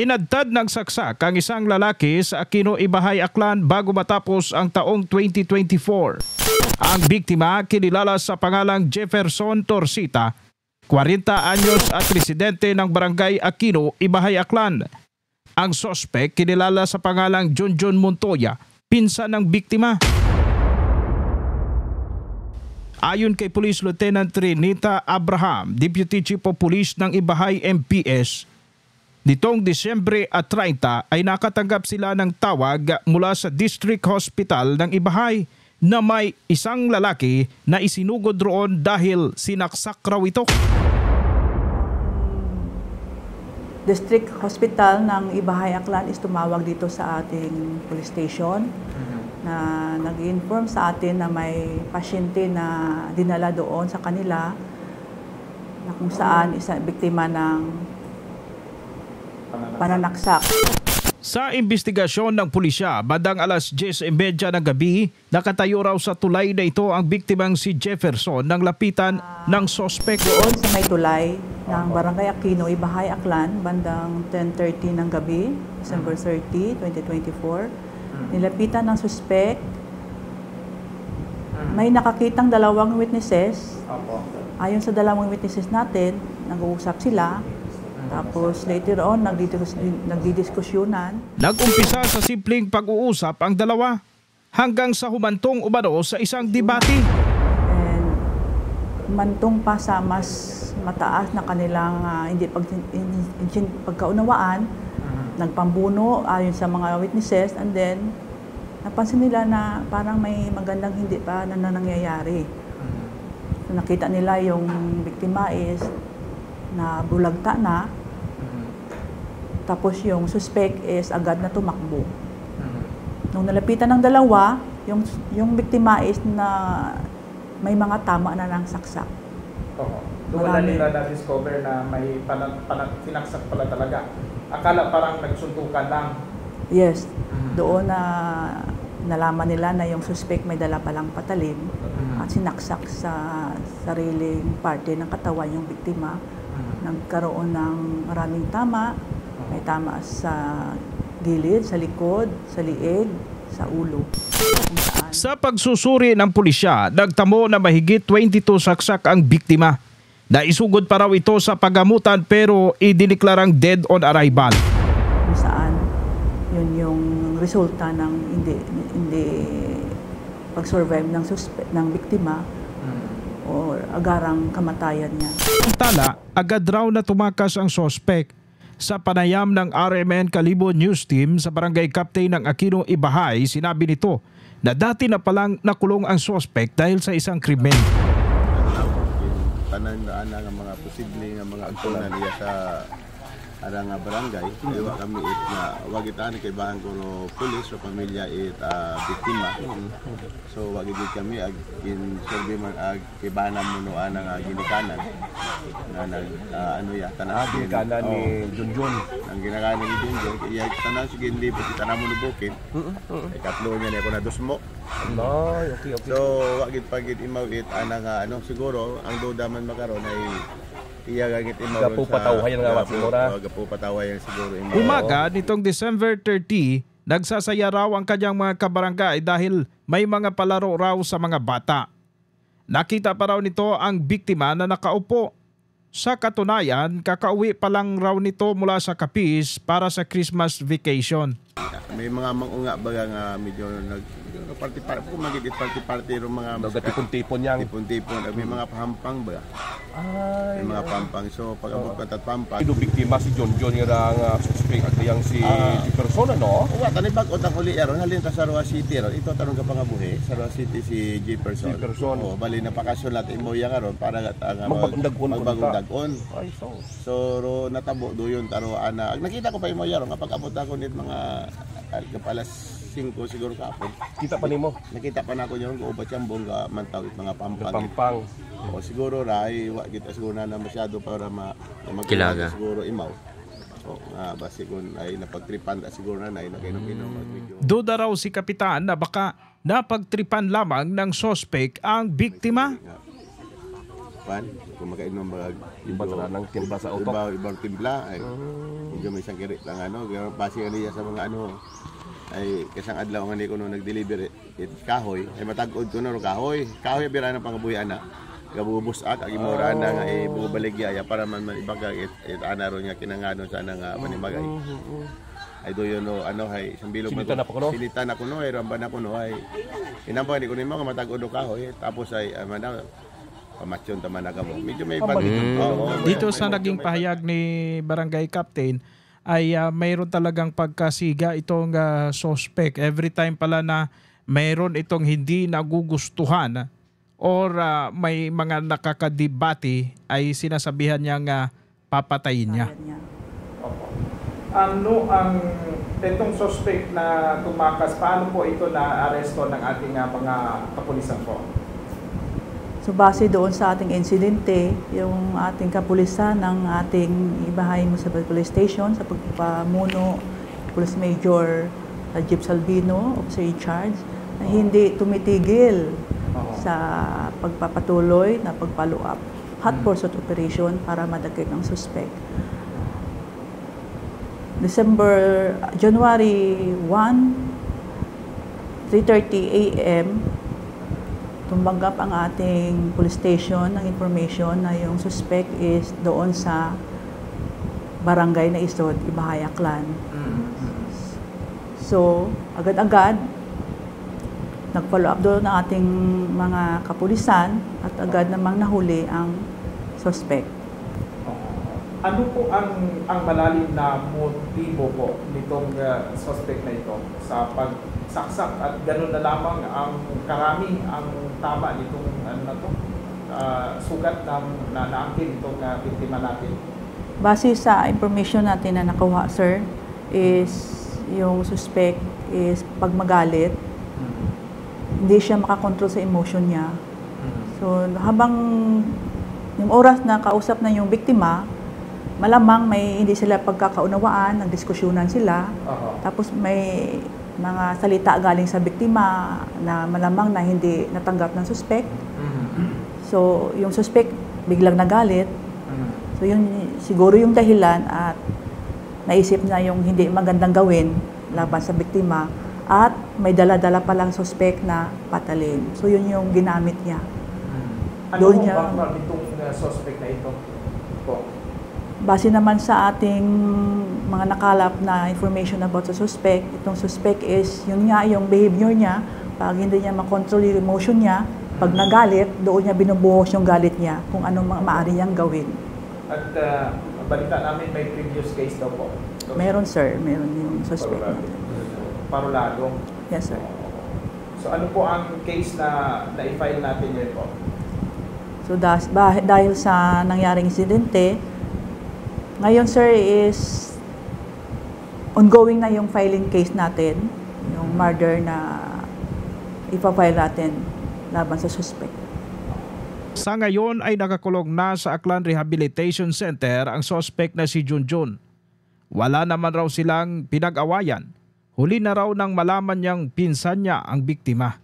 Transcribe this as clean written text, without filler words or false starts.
Tinadtad ng saksak ang isang lalaki sa Aquino Ibahay, Aklan bago matapos ang taong 2024. Ang biktima kinilala sa pangalang Jefferson Torcita, 40 anyos at residente ng barangay Aquino Ibahay, Aklan. Ang sospek kinilala sa pangalang Junjun Montoya, pinsan ng biktima. Ayon kay Police Lieutenant Trinita Abraham, Deputy Chief of Police ng Ibahay MPS, nitong Disyembre 30 ay nakatanggap sila ng tawag mula sa District Hospital ng Ibahay na may isang lalaki na isinugod roon dahil sinaksak raw ito. District Hospital ng Ibahay, Aklan is tumawag dito sa ating police station na nag-inform sa atin na may pasyente na dinala doon sa kanila na kung saan isang biktima ng pananaksak. Sa investigasyon ng pulisya, bandang alas 10:30 ng gabi, nakatayo raw sa tulay na ito ang biktimang si Jefferson nang lapitan ng sospek. Doon sa may tulay ng Barangay Aquino, Ibahay, Aklan, bandang 10:30 ng gabi, December 30, 2024, nilapitan ng suspect. May nakakitang dalawang witnesses. Ayon sa dalawang witnesses natin, nag-uusap sila. Tapos later on, nagdidiskusyonan. Nag-umpisa sa simpleng pag-uusap ang dalawa hanggang sa humantong umano sa isang debate. And humantong pa sa mas mataas na kanilang pagkaunawaan, nagpambuno ayon sa mga witnesses, and then napansin nila na parang may magandang hindi pa na nangyayari. So, nakita nila yung biktima is na bulagta na, tapos yung suspect is agad na tumakbo. Nung nalapitan ng dalawa, yung biktima is na may mga tama na ng saksak. Doon wala nila na-discover na may sinaksak pala talaga. Akala parang nagsuntukan lang. Yes. Doon na nalaman nila na yung suspect may dala palang patalim at sinaksak sa sariling parte ng katawan yung biktima. Nagkaroon ng maraming tama. May tama sa gilid, sa likod, sa liig, sa ulo. Sa pagsusuri ng pulisya, nagtamo na mahigit 22 saksak ang biktima. Naisugod pa raw ito sa pagamutan pero idineklarang dead on arrival. Kung saan, yun yung resulta ng hindi pag-survive ng biktima o agarang kamatayan niya. Tala, agad raw na tumakas ang sospek. Sa panayam ng RMN Kalibo News Team sa Barangay Captain ng Aquino Ibahay, sinabi nito na dati na palang nakulong ang sospek dahil sa isang krimen. Tanan na nga mga posible nga mga agtunan niya sa arang barangay, iwa kami it na wag itaan kay bahan ko no pulis o pamilya it biktima. So wag gid kami ag in survey man ag kay bahan mo no anang ginikanan na nag ano ya tanan ginikanan ni Junjun. Ang ginikanan ni Junjun iya tanan sige hindi pati tanan mo no bukid. Ikatlo niya na ko na dusmo. Okay. So wag gid pagid imaw it anang ano siguro ang duda man makaron ay gapo patawayan nga sigura. Gapo patawayan siguro. Umaga nitong December 30, nagsasaya raw ang kanyang mga kabarangay dahil may mga palaro raw sa mga bata. Nakita pa raw nito ang biktima na nakaupo. Sa katunayan, kakauwi pa lang raw nito mula sa Capiz para sa Christmas vacation. May mga mangunga baga nga medyo party-party po magigit party-party ro mga tipon-tipon yang tipon-tipon may mga pahampang ba. May mga pampang so pag abot pa tat pampang. Ito biktima si Junjun nga suspect at yang si persona no. Wa tani bag utang uli aron halin ta sa Roa City ron. Ito tarong ka pangabuhi sa Roa City si Jefferson. Oh bali na pakasyon natin imo yang aron para nga magbagong-dagon. So ro natabo doyon taro ana. Nakita ko pa imo yaron nga pag abot ako nit mga kapalas 5 siguro kapon. Kita pa nimo. Nakita pa nako yung ubat yang bongga mantaw mga pampang. Pampang. O siguro rai wa kita siguro na masyado para Kilaga. Siguro imaw. O basi kun ay napagtripan siguro na nakainom-inom medyo. Duda raw si kapitan na baka napagtripan lamang ng sospek ang biktima. pan, kung makainom mga Iba talaga ng timpla sa utok. ibang timpla ay medyo may isang kirit lang ano, pero pasi niya sa mga ano ay kasang adlaw nga ni ko nung nag-deliver it kahoy ay matag-od ko no kahoy bira ng pangabuhi ana gabubusak ag imura na nga ibubaligya ya para man ibaga it ana ro niya kinangadon sa nga manimagay ay do yun no ano hay isang bilog Sinitan na pa ko, no? sinitan ako no ay ramban ako no ay inampa ni ko nimo nga matag-od kahoy tapos ay mana pamasyon taman na mo medyo may Dito sa naging pahayag ni Barangay Captain ay mayroon talagang pagkasiga itong suspect. Every time pala na mayroon itong hindi nagugustuhan or may mga nakakadibati ay sinasabihan niyang papatayin niya. Kaya niya. Opo. Ano ang itong suspect na tumakas, paano po ito na-aresto ng ating mga kapulisan po? So base doon sa ating insidente, yung ating kapulisan ng ating Ibahay Municipal Police Station sa pagpapamuno Police Major Jeep Salvino, officer in charge, na hindi tumitigil sa pagpapatuloy na pag-follow up hot pursuit operation para madagdag ang suspect. January 1, 3:30 a.m. tumanggap ang ating police station ng information na yung suspect is doon sa barangay na Isod, Ibahay, Aklan. So, agad-agad, nag-follow up doon ang ating mga kapulisan at agad namang nahuli ang suspect. Ano po ang malalim na motibo po nitong suspect na ito sa pagsaksak at gano'n na lamang ang karami ang tama nitong sugat na naangkin itong biktima natin? Base sa information natin na nakuha, sir, is yung suspect is pag magalit, hindi siya makakontrol sa emotion niya. So, habang yung oras na kausap na yung biktima, malamang may hindi sila pagkakaunawaan, nagdiskusyonan sila. Tapos may mga salita galing sa biktima na malamang na hindi natanggap ng suspect. So, yung suspect biglang nagalit. So, yun siguro yung dahilan at naisip na yung hindi magandang gawin laban sa biktima at may dala-dala palang suspect na patalin. So, yun yung ginamit niya. Ano ang background nitong suspect na ito po? Base naman sa ating mga nakalap na information about sa suspect, itong suspect is, yun nga, yung behavior niya, pag hindi niya makontrol yung emotion niya, pag nagalit, doon niya binubuhos yung galit niya, kung anong maaari niyang gawin. At balita namin may previous case daw po. Meron, sir. Meron yung suspect natin. Parulado. Yes, sir. So ano po ang case na i-file natin yun po? So dahil sa nangyaring insidente, ngayon, sir, is ongoing na yung filing case natin, yung murder na ipafile natin laban sa suspect. Sa ngayon ay nakakulong na sa Aklan Rehabilitation Center ang suspect na si Junjun. Wala naman raw silang pinag-awayan. Huli na raw nang malaman niyang pinsan niya ang biktima.